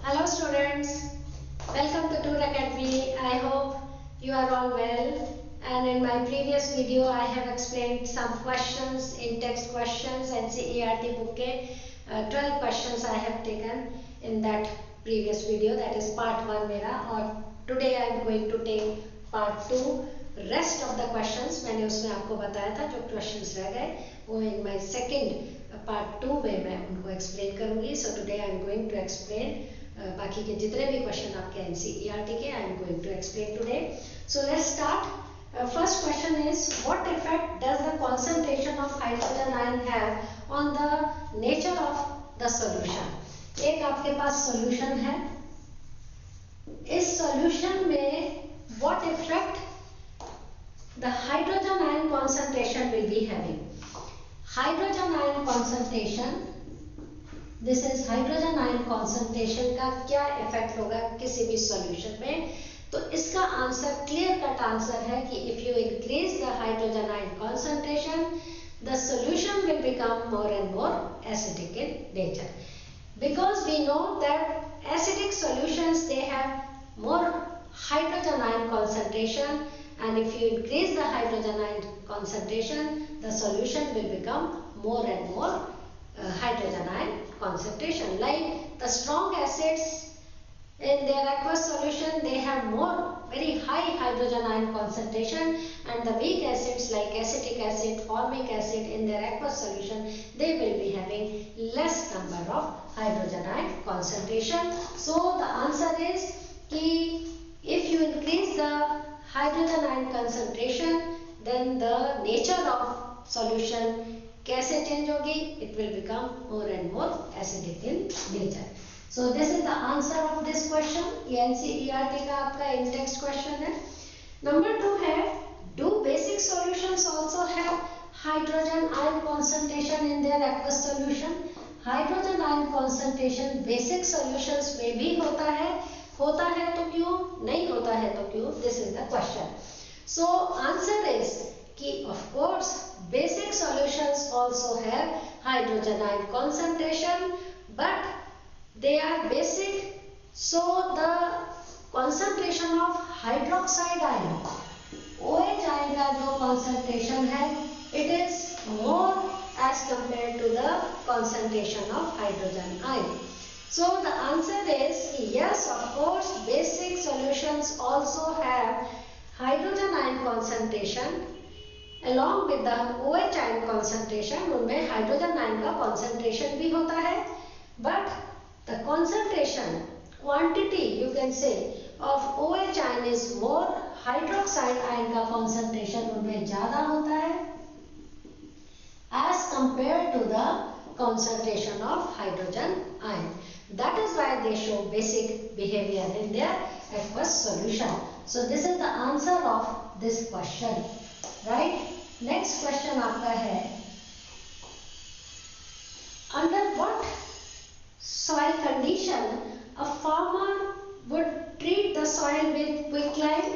Hello students, welcome to Tour Academy. I hope you are all well. And in my previous video, I have explained some questions in text questions and NCERT book के 12 questions I have taken in that previous video. That is part 1 मेरा. और today I am going to take part 2. Rest of the questions मैंने उसमें आपको बताया था जो questions रह गए वो in my second part 2 में मैं उनको explain करूँगी. So today I am going to explain बाकी के जितने भी क्वेश्चन आपके NCERT के I am going to explain today. So let's start. First question is what effect does the concentration of hydrogen ion have on the nature of the solution? एक आपके पास solution है. इस solution में what effect the hydrogen ion concentration will be having? Hydrogen ion concentration, this is hydrogen ion concentration का क्या effect होगा किसी भी सॉल्यूशन में. तो इसका आंसर क्लियर कट आंसर है कि if you increase the hydrogen ion concentration the solution will become more and more acidic in nature, because we know that acidic solutions they have more hydrogen ion concentration, and if you increase the hydrogen ion concentration the solution will become more and more hydrogen ion concentration. Like the strong acids in their aqueous solution they have more very high hydrogen ion concentration, and the weak acids like acetic acid, formic acid in their aqueous solution they will be having less number of hydrogen ion concentration. So the answer is कि if you increase the hydrogen ion concentration then the nature of solution कैसे change होगी? It will become more and more acidic in nature. So this is the answer of this question. ये NCERT का आपका in text question है. Number 2 है do basic solutions also have hydrogen ion concentration in their aqueous solution? Hydrogen ion concentration basic solutions में भी होता है तो क्यों? नहीं होता है तो क्यों? This is the question. So answer is कि of course basic solutions also have hydrogen ion concentration, but they are basic, so the concentration of hydroxide ion, OH ion का जो concentration है, it is more as compared to the concentration of hydrogen ion. So the answer is yes, of course basic solutions also have hydrogen ion concentration along with the OH ion concentration. उनमें hydrogen ion का concentration भी होता है, but the concentration quantity you can say of OH ion is more, hydroxide ion का concentration उनमें ज़्यादा होता है as compared to the concentration of hydrogen ion. That is why they show basic behavior in their aqueous solution. So this is the answer of this question, right? Next question आपका है under what soil condition a farmer would treat the soil with quicklime?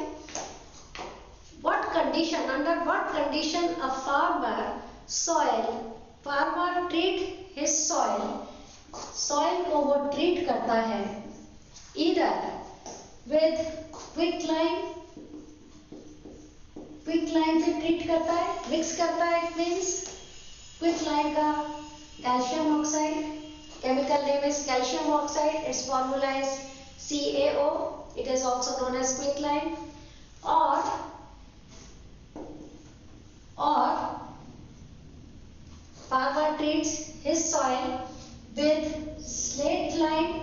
What condition, under what condition a farmer treat his soil को वो treat करता है either with quicklime से treat करता है, mix करता है. इट मीन्स क्विकलाइम का calcium oxide, chemical name is calcium oxide, it's formula is CaO, it is also known as quicklime. और farmer treats his soil with slate lime,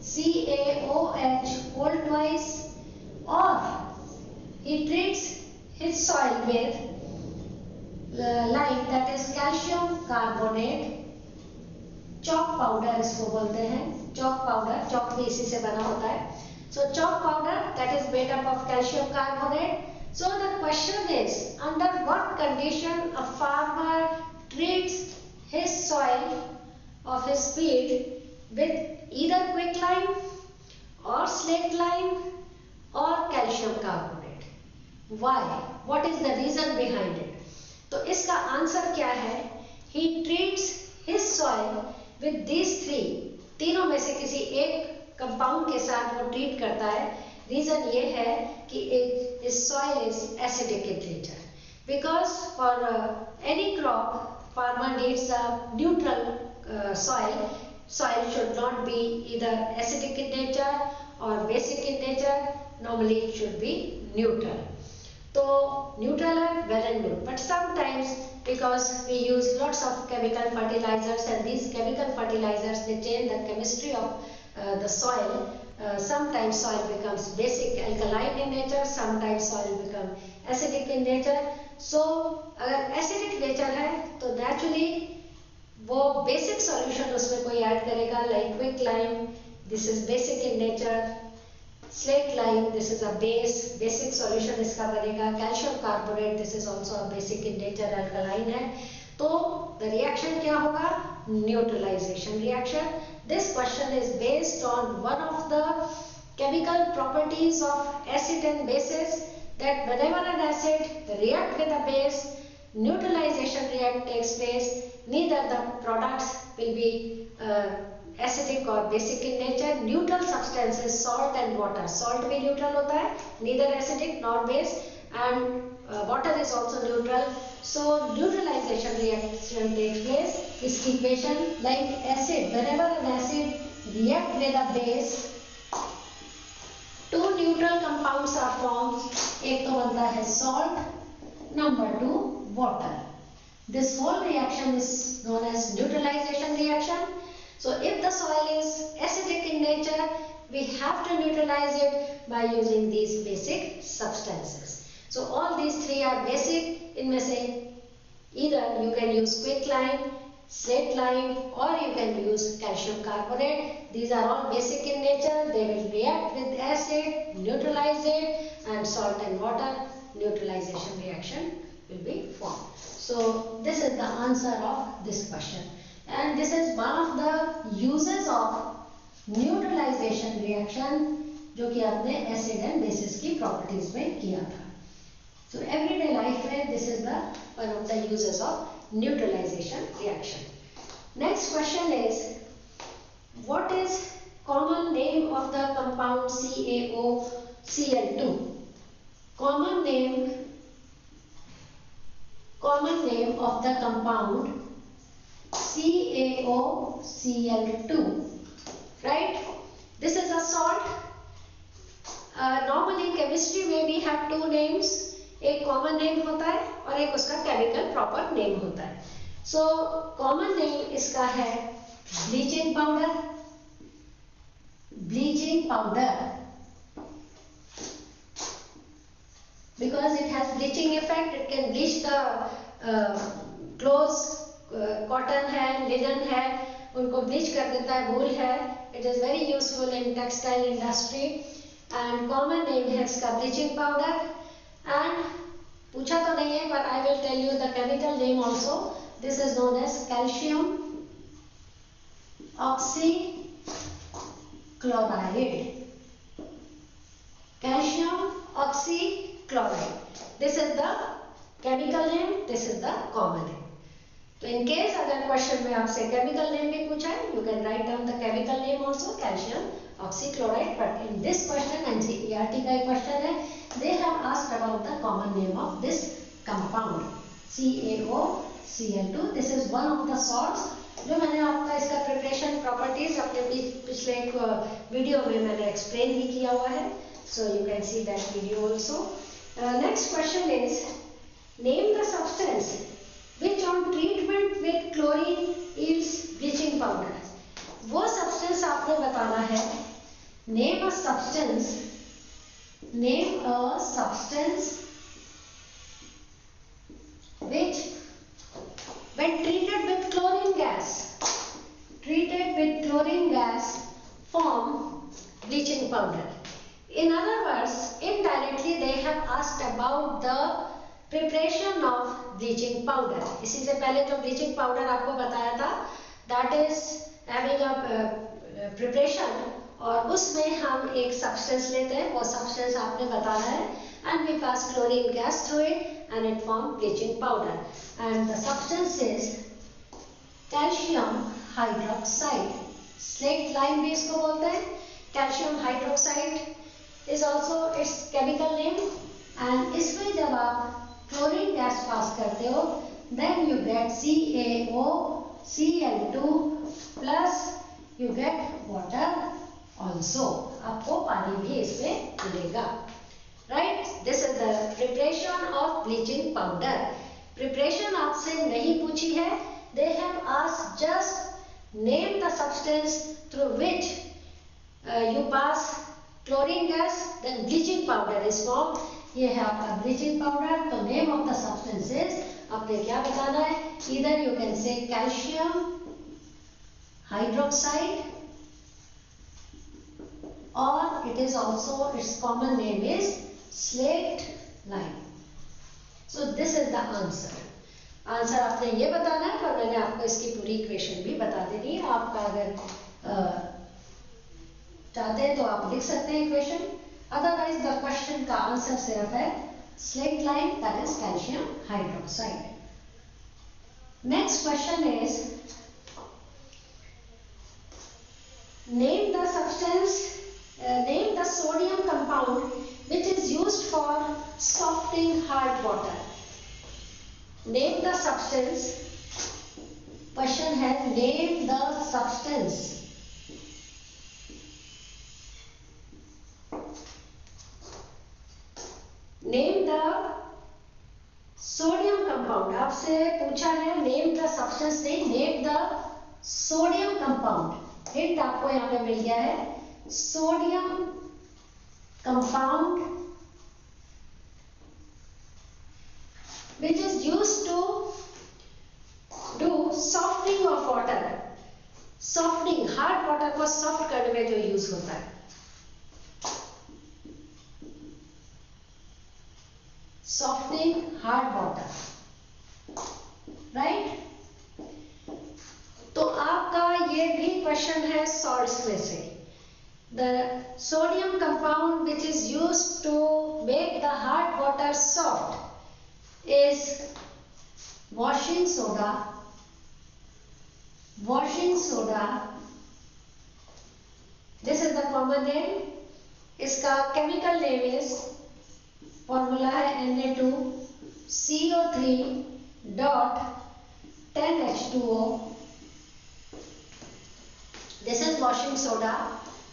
CaOH whole twice, or he treats his soil with lime, that is calcium carbonate, chalk powder इसको बोलते हैं. chalk powder, chalk भी इसी से बना होता है. So chalk powder that is made up of calcium carbonate. So the question is under what condition a farmer treats his soil of his field with either quicklime or slate lime or calcium carbonate. Why? What is the reason behind it? तो इसका answer क्या है? He treats his soil with these three, तीनों में से किसी एक compound के साथ वो ट्रीट करता है, रीजन ये है कि it soil is acidic in nature. Because for any crop, farmer needs a neutral soil. Soil should not be either acidic in nature or basic in nature. Normally it should be neutral. So neutral है well and good. But sometimes because we use lots of chemical fertilizers and these chemical fertilizers they change the chemistry of the soil. Sometimes soil becomes basic alkaline in nature. Sometimes soil becomes acidic in nature. So अगर acidic nature है तो naturally वो basic solution उसमें कोई add करेगा, like quick lime, this is basic in nature. Slaked lime, this is a basic solution इसका बनेगा. Calcium carbonate, this is also a basic in nature, alkaline है. तो द रिएक्शन क्या होगा? Neutralization reaction. This question is based on one of the chemical properties of acid and bases, that whenever an acid react with a base, neutralization react takes place. Neither the products will be acidic or basic in nature. Neutral substances, salt and water. Salt भी neutral होता है, neither acidic nor base, and water is also neutral. So neutralization reaction takes place. This equation, like acid, whenever an acid react with a base, two neutral compounds are formed. एक तो बनता है salt, number two water. This whole reaction is known as neutralization reaction. So if the soil is acidic in nature, we have to neutralize it by using these basic substances. So all these three are basic. इनमें से either you can use quicklime, slate lime, or you can use calcium carbonate. These are all basic in nature. They will react with acid, neutralize it, and salt and water, neutralization reaction will be formed. So this is the answer of this question, and this is one of the uses of neutralization reaction जो कि आपने acid and basis की properties में किया था. So everyday life में this is the one of the uses of neutralization reaction. Next question is, what is common name of the compound CaOCl2? Common name of the compound CaOCl2, right? This is a salt. Normally chemistry में we have two names. एक common name होता है और एक उसका chemical proper name होता है. So common name इसका है bleaching powder. Bleaching powder, because it has bleaching effect. It can bleach the clothes, cotton है, linen है, उनको bleach कर देता है, wool है. It is very useful in textile industry. And common name है इसका bleaching powder. And पूछा तो नहीं है, but I will tell you the chemical name also. This is known as calcium oxychloride. Calcium oxychloride. This is the chemical name. This is the common name. So in case अगर question में आपसे chemical name भी पूछा है, you can write down the chemical name also, calcium oxychloride. But in this question, NCERT का एक question है, they have asked about the common name of this compound CaOCl2. This is one of the salts जो मैंने आपका इसका preparation properties अपने पिछले एक वीडियो में मैंने एक्सप्लेन भी किया हुआ है. So you can see that video also. Next question is, name the substance which on treatment with chlorine yields bleaching powder. वो substance आपने बताना है. Name a substance which when treated with chlorine gas form bleaching powder. In other words, indirectly they have asked about the preparation of bleaching powder. इसी से पहले जो bleaching powder आपको बताया था, that is having a preparation, और उसमें हम एक substance लेते हैं, वो substance आपने बताना है, and we pass chlorine gas through it and it forms bleaching powder. And the substance is calcium hydroxide, slaked lime भी इसको बोलते हैं. Calcium hydroxide is also it's chemical name. And इसमें जब आप क्लोरीन गैस पास करते हो then you get CaOCl2 plus you get water also. आपको पानी भी इसमें मिलेगा. Right, this is the preparation of bleaching powder. Preparation आपसे नहीं पूछी है. They have asked just name the substance through which you pass chlorine gas, then bleaching powder is formed. ये है आपका ब्लीचिंग पाउडर. तो नेम ऑफ द सब्सटेंसेस आपने क्या बताना है? Either you can say calcium hydroxide और it is also its common name is slaked lime. So this is the answer. Answer आपने ये बताना है, पर मैंने आपको इसकी पूरी इक्वेशन भी बता देनी है. आपका अगर चाहते हैं तो आप लिख सकते हैं इक्वेशन. अदरवाइज द क्वेश्चन का आंसर सिर्फ है slate lime, that is calcium hydroxide. Next question is name the substance, name the sodium compound which is used for softening hard water. Name the substance. Question है name the substance. Name the sodium compound. आपसे पूछा है name the substance, नहीं name the sodium compound. Hint आपको यहाँ पे मिल गया है. Sodium compound which is used to do softening of water. Softening, hard water को सॉफ्ट करने में जो यूज होता है. Softening hard water, right? तो आपका ये भी क्वेश्चन है सॉल्ट्स में से. The sodium compound which is used to make the hard water soft is washing soda. Washing soda. This is the common name. इसका chemical name is, formula है Na2CO3 dot 10H2O. This is washing soda.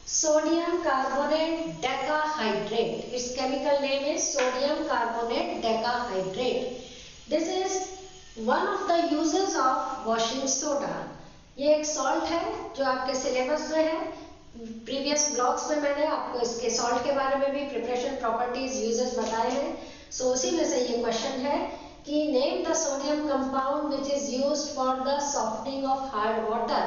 Sodium carbonate decahydrate. Its chemical name is sodium carbonate decahydrate. This is one of the uses of washing soda. ये एक salt है जो आपके syllabus में है. Previous blogs में मैंने आपको इसके सॉल्ट के बारे में भी प्रिपरेशन प्रॉपर्टीज यूजेस बताए हैं. सो उसी में से ये क्वेश्चन है कि name the sodium compound which is used for the softening of hard water.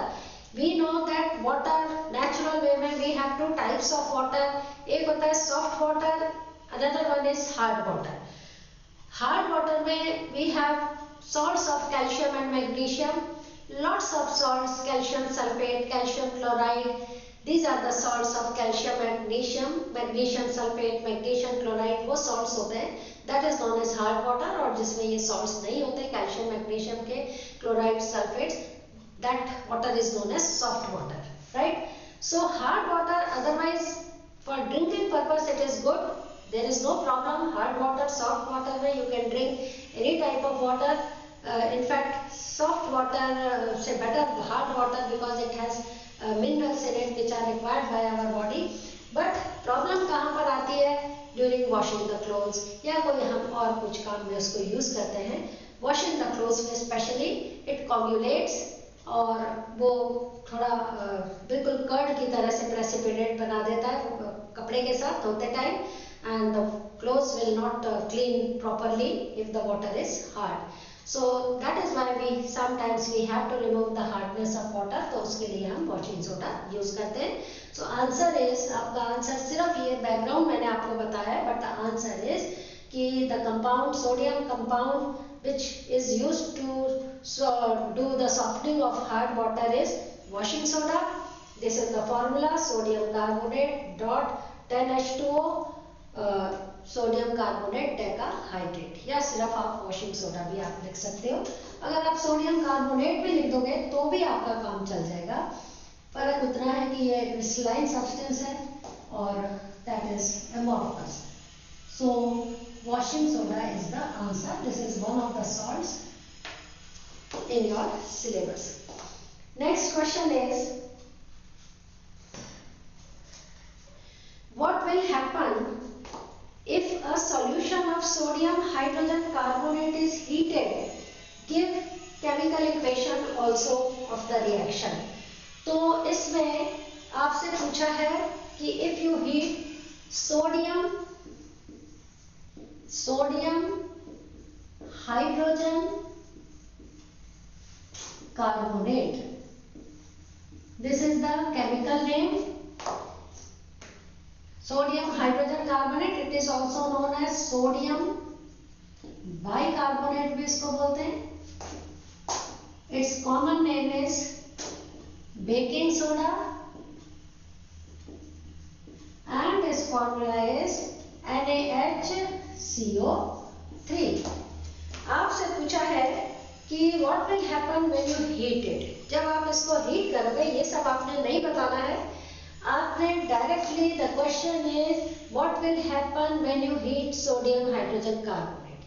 We know that water natural way में we have two types of water. एक होता है soft water, another one is hard water. Hard water में we have salts of calcium and magnesium, lots of salts, calcium sulfate, calcium chloride. These are the salts of calcium, magnesium, magnesium sulfate, magnesium chloride. वो salts होते हैं. That is known as hard water. और जिसमें ये salts नहीं होते, calcium, magnesium के chloride, sulfates, that water is known as soft water, right? So hard water, otherwise for drinking purpose it is good. There is no problem. Hard water, soft water में you can drink any type of water. In fact, soft water say better hard water because it has minerals in it which are required by our body. But problem कहाँ पर आती है? During washing the clothes या कोई हम और कुछ काम में उसको use करते हैं. Washing the clothes में especially it coagulates और वो थोड़ा बिल्कुल कर्ड की तरह से प्रेसिपिटेट बना देता है कपड़े के साथ धोते time. And the clothes will not clean properly if the water is hard. So that is why we sometimes we have to remove the hardness of water. तो उसके लिए हम वॉशिंग सोडा यूज करते हैं. सो आंसर इज, आपका answer सिर्फ ये background मैंने आपको बताया है, बट द आंसर इज कि the compound sodium compound which is used to do the softening of hard water is washing soda. This is the formula, sodium carbonate dot 10H2O, sodium carbonate decahydrate. या सिर्फ आप washing soda भी आप लिख सकते हो. अगर आप सोडियम कार्बोनेट भी लिख दोगे तो भी आपका काम चल जाएगा। फर्क उतना है कि ये क्रिस्टलाइन सब्सटेंस है और that is amorphous. So washing soda is the answer. This is one of the salts in your syllabus. Next question is, what will happen if a solution of sodium hydrogen carbonate is heated? Give chemical equation also of the reaction. तो इसमें आपसे पूछा है कि if you heat sodium hydrogen carbonate, this is the chemical name, sodium hydrogen carbonate. It is also known as sodium bicarbonate भी इसको बोलते हैं. Its common name is baking soda and its formula is NaHCO3. आपसे पूछा है कि what will happen when you heat it. जब आप इसको हीट करोगे, ये सब आपने नहीं बताना है, आपने directly the question is what will happen when you heat sodium hydrogen carbonate.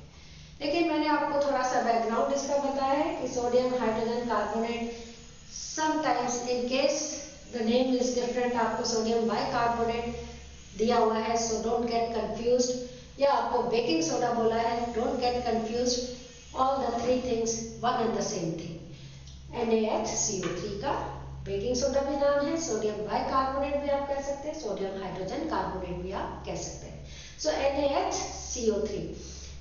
लेकिन मैंने आपको थोड़ा सा बैकग्राउंड इसका बताया है कि sodium hydrogen carbonate sometimes in case the name is different, आपको सोडियम बाइकार्बोनेट दिया हुआ है, सो डोंट गेट कंफ्यूज्ड, या आपको बेकिंग सोडा बोला है, don't get confused, all the three things one and the same thing. NaHCO3 का baking soda भी नाम है, सोडियम बाइकार्बोनेट भी आप कह सकते हैं, सोडियम हाइड्रोजन कार्बोनेट भी आप कह सकते हैं. सो NaHCO3.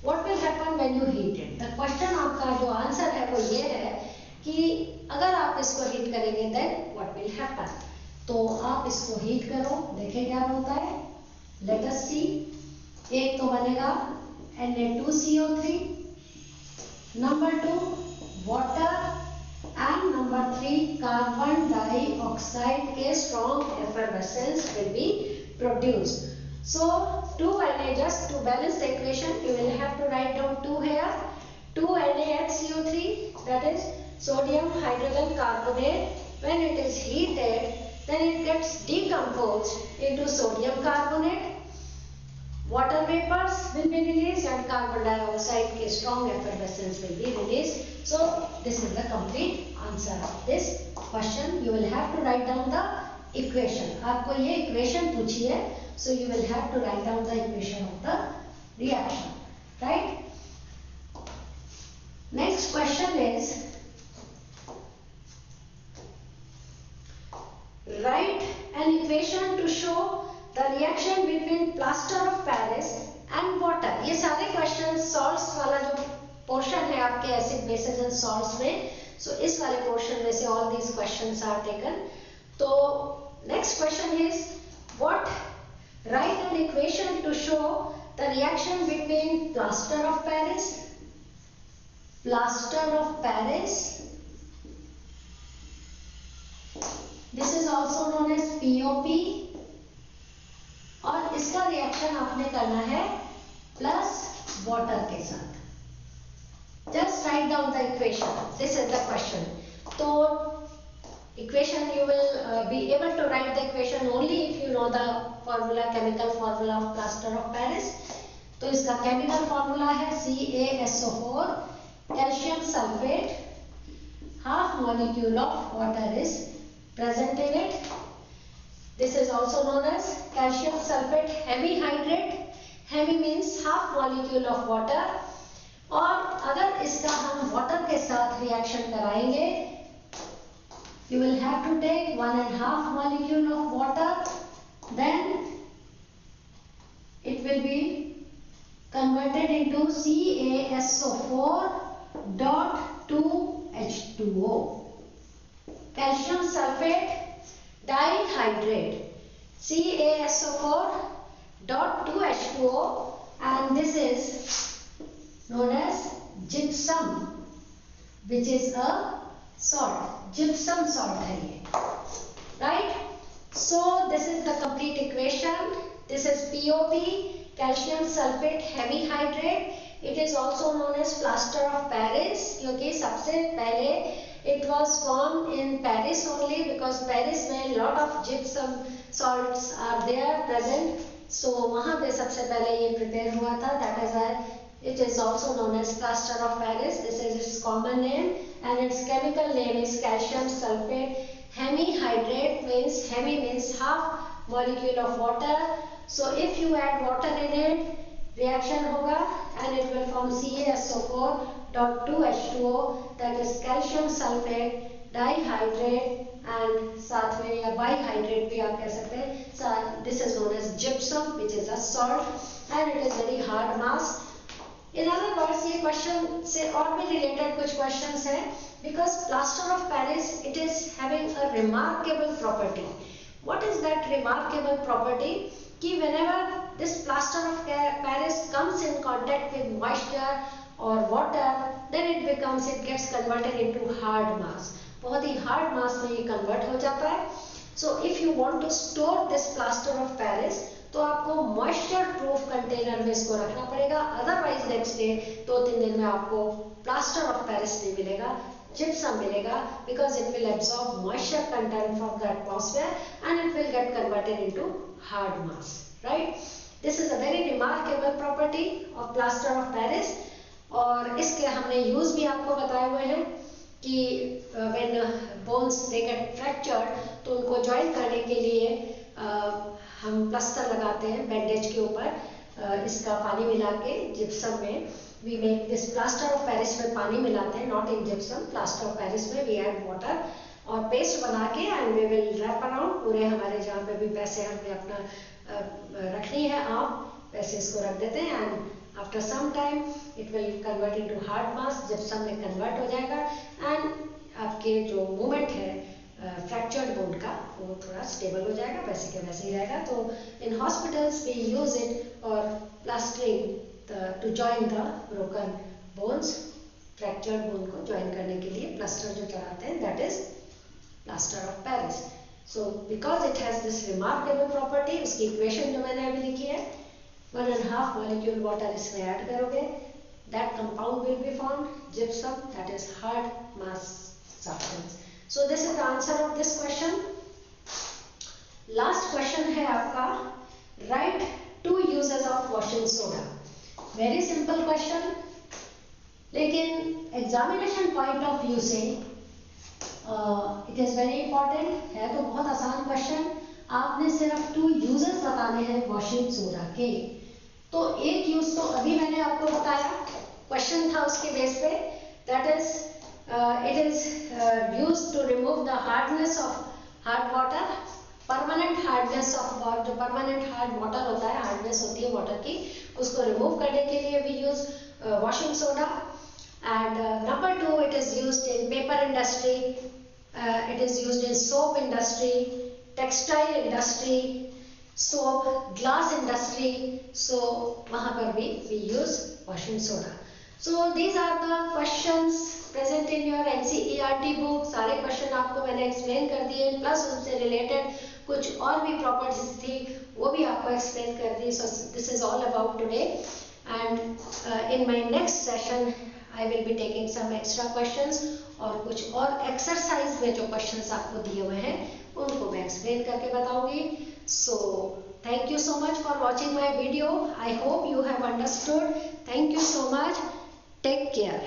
What will happen when you heat it? The question आपका जो आंसर है वो ये है कि अगर आप इसको हीट करेंगे then what will happen? तो आप इसको हीट करो, देखें क्या होता है. Let us see. एक तो बनेगा Na2CO3, number 2 water and number 3 carbon dioxide के strong effervescence will be produced. So 2Na, just to balance the equation you will have to write down 2 here. 2 NaHCO3, that is sodium hydrogen carbonate, when it is heated then it gets decomposed into sodium carbonate, water vapors will be released and carbon dioxide के strong effervescence will be released. So this is the complete answer of this question. You will have to write down the equation. आपको ये equation पूछी है, so you will have to write down the equation of the reaction, right? Next question is, write an equation to show the reaction between plaster of Paris and water. ये सारे question salts वाला जो portion है आपके acid basis and salts में, सो इस वाले portion में से all these questions are taken. तो next question is what, write an equation to show the reaction between plaster of Paris, this is also known as POP, और इसका reaction आपने करना है प्लस वाटर के साथ. Just write down the equation, this is the question. तो equation you will be able to write the equation only if you know the formula, chemical formula of plaster of Paris. तो इसका chemical formula है CaSO4, calcium sulphate, half molecule of water is present in it. This is also known as calcium sulfate heavy hydrate. Heavy means half molecule of water. और अगर इसका हम water के साथ reaction कराएंगे, you will have to take 1.5 molecule of water, then it will be converted into CaSO4.2H2O. Calcium sulfate dihydrate, CaSO4.2H2O, and this is known as gypsum, which is a salt. Gypsum salt है ये, right? So this is the complete equation. This is POP, calcium sulfate heavy hydrate. It is also known as plaster of Paris, क्योंकि सबसे पहले it was formed in Paris only, because Paris में lot of gypsum salts are there present, so वहाँ पे सबसे पहले ये prepare हुआ था. That is why it is also known as plaster of Paris. This is its common name, and its chemical name is calcium sulfate hemihydrate. Means hemi means half molecule of water. So if you add water in it, reaction होगा and it will form CaSO4.2H2O, that is calcium sulfate dihydrate, and साथ में या bihydrate भी आप कह सकते हैं. This is known as gypsum, which is a salt, and it is very hard mass. In other words, ये क्वेश्चन से और भी रिलेटेड कुछ क्वेश्चंस हैं, because plaster of Paris, it is having a remarkable property. What is that remarkable property? कि whenever this plaster of Paris comes in contact with moisture or water, then it gets converted into hard mass. बहुत ही hard mass में ये convert हो जाता है. So if you want to store this plaster of Paris, तो आपको moisture proof container में इसको रखना पड़ेगा. Otherwise next day 2-3 दिन में आपको plaster of Paris नहीं मिलेगा, gypsum मिलेगा, because it will absorb moisture content from the atmosphere and it will get converted into hard mass, right? This is a very remarkable property of plaster of Paris. और इसके हमने use भी आपको बताए हुए हैं कि when bones they get fractured, तो उनको ज्वाइन करने के लिए हम प्लास्टर लगाते हैं बैंडेज के ऊपर. इसका पानी मिला के जिप्सम में we make this plaster of Paris में पानी मिलाते हैं, not in gypsum. plaster of Paris में we add water और पेस्ट बना के and we will wrap around पूरे हमारे जहाँ पे भी पैसे हमने अपना रखनी है आप पैसे इसको रख देते हैं, and after some time it will convert into hard mass. gypsum में convert हो जाएगा and आपके जो मूवमेंट है फ्रैक्चर्ड बोन का वो थोड़ा स्टेबल हो जाएगा, वैसे के वैसे ही रहेगा. तो in hospitals we use it और plastering to join the broken bones. fractured bone को join करने के लिए प्लास्टर जो चढ़ाते हैं, that is plaster of Paris. So because it has this remarkable property, उसकी equation जो मैंने अभी लिखी है, 1.5 molecule water इसमें ऐड करोगे, that compound will be formed, gypsum, that is hard mass substance. So this is the answer of this question. Last question है आपका, write 2 uses of washing soda. Very simple question, लेकिन examination point of view से it is very important है. तो बहुत आसान question, आपने सिर्फ 2 यूजेस बताने हैं वॉशिंग सोडा के. तो एक यूज तो अभी मैंने आपको बताया, क्वेश्चन था उसके बेस पे, that is it is used to remove the hardness of hard water. Permanent hardness of water, जो परमानेंट हार्ड वाटर होता है, हार्डनेस होती है वाटर की, उसको रिमूव करने के लिए we use washing soda. And number 2, it is used in paper industry, it is used in soap industry, textile industry, soap glass industry. So वहाँ पर भी we use washing soda. So these are the questions present in your NCERT book. सारे question आपको मैंने explain कर दिए, plus उनसे related कुछ और भी प्रॉपर्टीज थी वो भी आपको एक्सप्लेन कर दी. So this is all about today, and in my next session I will be taking some extra questions, और कुछ और एक्सरसाइज में जो क्वेश्चंस आपको दिए हुए हैं उनको मैं एक्सप्लेन करके बताऊंगी. So thank you so much for watching my video. I hope you have understood. Thank you so much. Take care.